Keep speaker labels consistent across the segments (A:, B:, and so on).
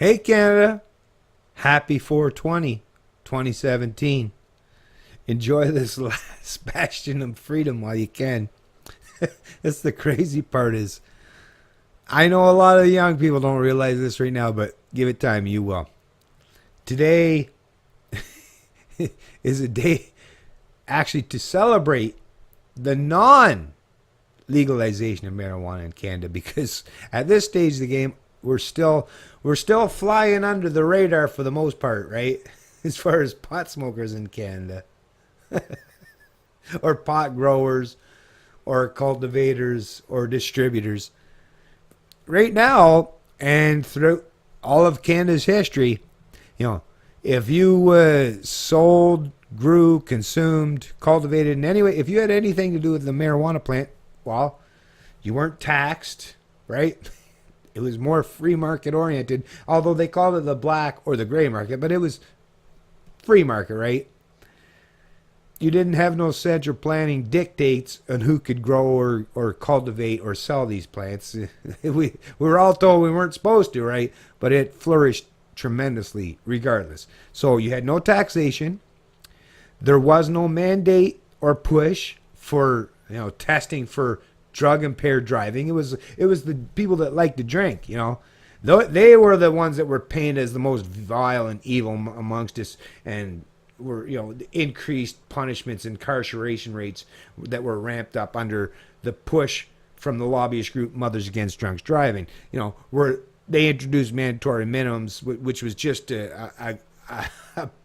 A: Hey Canada, happy 420, 2017. Enjoy this last bastion of freedom while you can. That's the crazy part is, I know a lot of young people don't realize this right now, but give it time, you will. Today is a day actually to celebrate the non-legalization of marijuana in Canada, because at this stage of the game, we're still flying under the radar for the most part, right? As far as pot smokers in Canada, or pot growers, or cultivators, or distributors. Right now, and throughout all of Canada's history, if you sold, grew, consumed, cultivated in any way, if you had anything to do with the marijuana plant, well, you weren't taxed, right? It was more free market oriented, although they called it the black or the gray market, but it was free market, right? You didn't have no central planning dictates on who could grow or cultivate or sell these plants. We were all told we weren't supposed to, right? But it flourished tremendously regardless. So you had no taxation. There was no mandate or push for testing for drug impaired driving. It was the people that liked to drink. They were the ones that were painted as the most vile and evil amongst us, and were increased punishments, incarceration rates that were ramped up under the push from the lobbyist group Mothers Against Drunk Driving. Where they introduced mandatory minimums, which was just a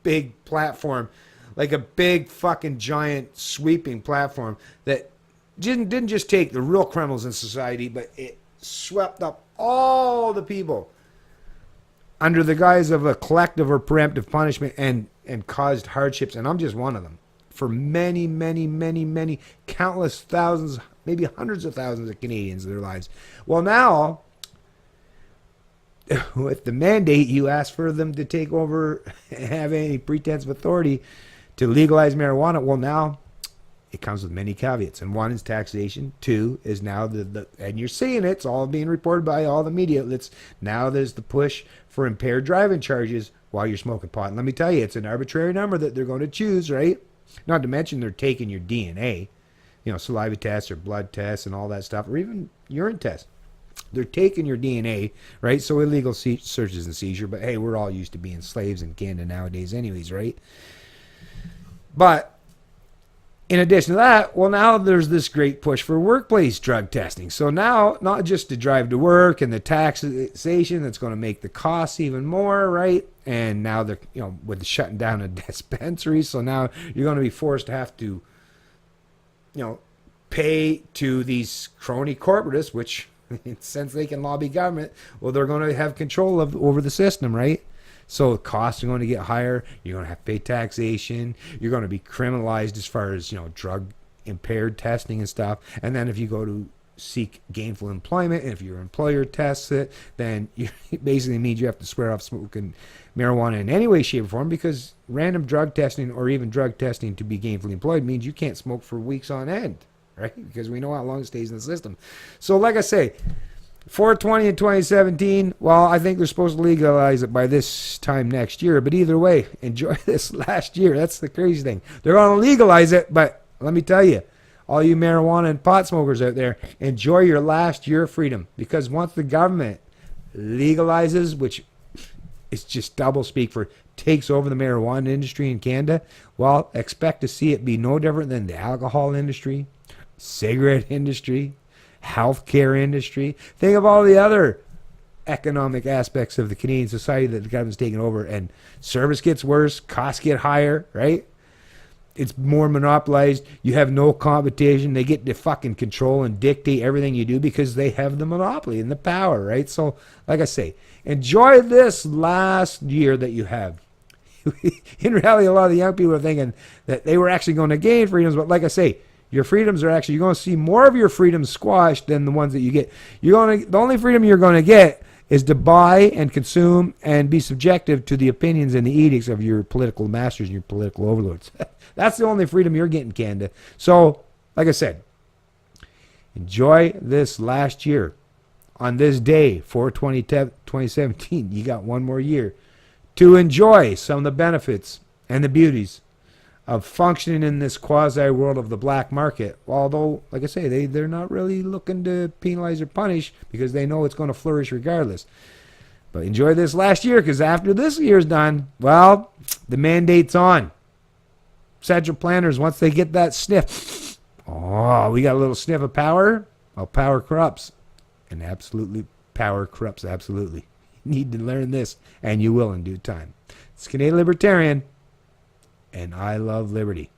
A: big platform, like a big fucking giant sweeping platform that didn't just take the real criminals in society, but it swept up all the people under the guise of a collective or preemptive punishment and caused hardships. And I'm just one of them. For many, many, many, many, countless thousands, maybe hundreds of thousands of Canadians in their lives. Well, now, with the mandate, you ask for them to take over and have any pretense of authority to legalize marijuana. Well, now it comes with many caveats, and one is taxation. Two is now and you're seeing it, it's all being reported by all the media outlets. Now there's the push for impaired driving charges while you're smoking pot. And let me tell you, it's an arbitrary number that they're going to choose, right? Not to mention they're taking your DNA, saliva tests or blood tests and all that stuff, or even urine tests. They're taking your DNA, right? So illegal searches and seizure. But hey, we're all used to being slaves in Canada nowadays anyways, right? But in addition to that, well, now there's this great push for workplace drug testing. So now, not just to drive to work and the taxation that's going to make the costs even more, right? And now they're, with the shutting down of dispensaries, so now you're going to be forced to have to, pay to these crony corporatists, which, since they can lobby government, well, they're going to have control over the system, right? So costs are going to get higher. You're going to have to pay taxation. You're going to be criminalized as far as, drug impaired testing and stuff. And then if you go to seek gainful employment, and if your employer tests it, then it basically means you have to swear off smoking marijuana in any way, shape, or form, because random drug testing or even drug testing to be gainfully employed means you can't smoke for weeks on end, right? Because we know how long it stays in the system. So like I say, 420 in 2017, well, I think they're supposed to legalize it by this time next year. But either way, enjoy this last year. That's the crazy thing. They're going to legalize it, but let me tell you, all you marijuana and pot smokers out there, enjoy your last year of freedom. Because once the government legalizes, which is just double speak for takes over the marijuana industry in Canada, well, expect to see it be no different than the alcohol industry, cigarette industry, healthcare industry. Think of all the other economic aspects of the Canadian society that the government's taken over, and service gets worse, costs get higher, right? It's more monopolized. You have no competition. They get to fucking control and dictate everything you do because they have the monopoly and the power, right? So, like I say, enjoy this last year that you have. In reality, a lot of the young people are thinking that they were actually going to gain freedoms, but like I say, your freedoms are actually, you're going to see more of your freedoms squashed than the ones that you get. The only freedom you're going to get is to buy and consume and be subjective to the opinions and the edicts of your political masters and your political overlords. That's the only freedom you're getting, Canada. So, like I said, enjoy this last year on this day, 4/20/2017, you got one more year to enjoy some of the benefits and the beauties of functioning in this quasi world of the black market. Although, like I say, they're not really looking to penalize or punish because they know it's going to flourish regardless. But enjoy this last year, because after this year's done, well, the mandate's on. Central planners, once they get that sniff, oh, we got a little sniff of power. Well, power corrupts. And absolutely, power corrupts absolutely. You need to learn this, and you will in due time. It's Canadian Libertarian, and I love liberty.